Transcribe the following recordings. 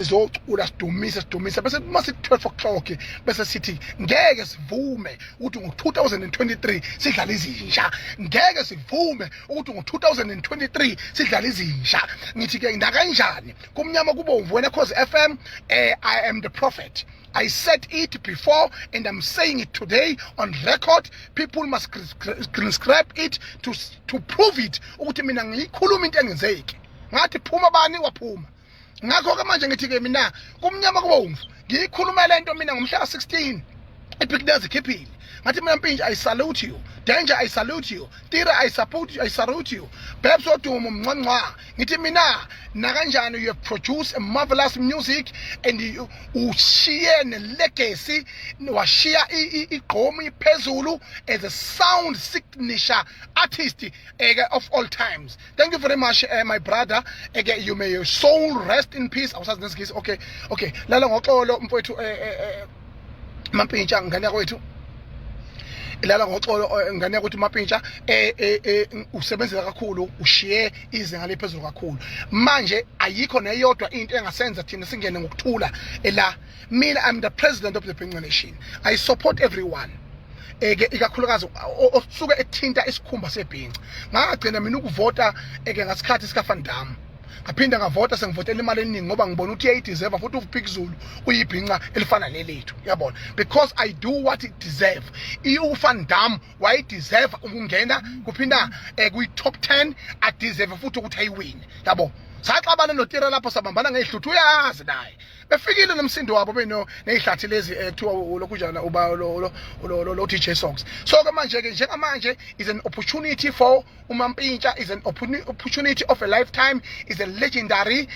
Zocula sidumisa bese mase 12 o'clock bese sithi ngeke sivume ukuthi ngo2023 sidlala izinja, ngeke sivume ukuthi ngo2023 sidlala izinja. Ngithi ke ndakanjani kumnyama kubomvu wena Ukhozi FM. I am the prophet. I said it before and I'm saying it today on record. People must transcribe it to prove it ukuthi mina ngiyikhuluma into engenzeki. Ngathi phuma bani waphuma. Ngakho ke manje ngithi ke mina kumnyama kubomvu ngiyikhuluma lento mina ngomhla ka16 ePickness ikhiphile. Ngathi mina Mpintsha, I salute you. Danger, I salute you. Tira, I salute you. Babes Odumo Mncwancwa. Ngithi mina nakanjani, you have produced a marvelous music and you share a legacy, washare igqomi phezulu as a sound signature artist of all times. Thank you very much, my brother. Again, you may your soul rest in peace. Okay. Lala ngoxolo mfowethu Mpintsha ngane kwethu. Ilala ngoxolo ngane ukuthi Mpintsha usebenzela kakhulu, ushiye izinga lephezulu kakhulu. Manje ayikho neyodwa into engasenza thina singene ngokuthula ela. Mina I'm the president of the Bhinqa Nation. I support everyone. Ikakhulukazi osuke ethinta isikhumba sebhinqa. Ngagcina mina ukuvota ngasikhathi sikaFandam. Ngaphinda ngavota sengivotela imali eningi ngoba ngibona ukuthi uyayideserve futhi uPickzulu uyibhinqa elifana lelethu, yabona, because I do what it deserve. uFandam wayideserve ukungena kuphinda kwi-top 10, adeserve futhi ukuthi ayiwine, yabo. Saxabana noTira lapho sabambana ngehluthu, uyazi naye befikile nomsindo wabo beno nezihlathi lezi ekuthiwa lokujana uba lo DJ songs. So ke manje ke njengamanje is an opportunity for Mpintsha, is an opportunity of a lifetime, is a legendary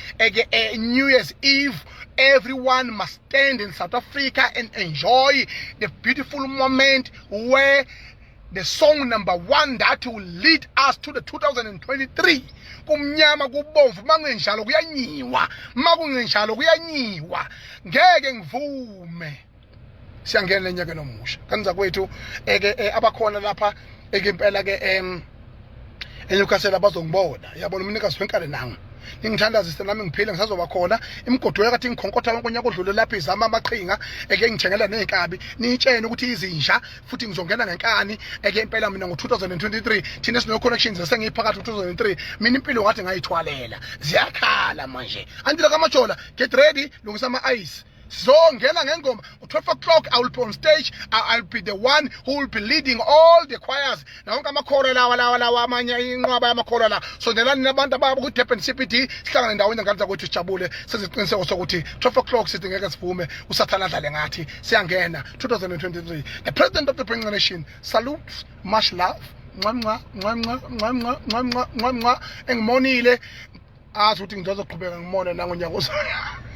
New Year's Eve. Everyone must stand in South Africa and enjoy the beautiful moment where the song number 1 that will lead us to the 2023. Kumnyama kubomvu mangenjalo kuyanyiwa, makungenjalo kuyanyiwa. Ngeke ngivume. Siyangena lenyaka nomusha. Kanza kwethu abakhona lapha impela ke eNyukasela bazongibona. Yabona umnikazi wenkale nangu. Ngingithandazise nami ngiphile ngisazoba khona imgodo yakathi ngikhonkotha lonke unyaka odlule lapha izama amaqhinga ngithengela nezikabi nitshene ukuthi izinja futhi ngizongena ngenkani impela mina ngo2023 thina sino connections esengiphakathi 2003 mina impilo ngathi ngayithwalela ziyakhala manje andile kamajola, get ready, lungisa ama ice. So ngena ngengoma 12 o'clock I will be on stage. I'll be the one who will be leading all the choirs. Na wonke amakhoro lawa amanye inqwaba yamakhoro la. So ndelani nabantu ababo ku Durban CBD sihlangana ndawonye ngaliza ukuthi sijabule seziqiniseko sokuthi 12 o'clock sithi ngeke sivume usathana dlale ngathi siyangena 2023. The president of the Bhinqa Nation salutes, much love. Engmonile athi ukuthi ngizoqhubeka ngimone nangonyaka ozayo.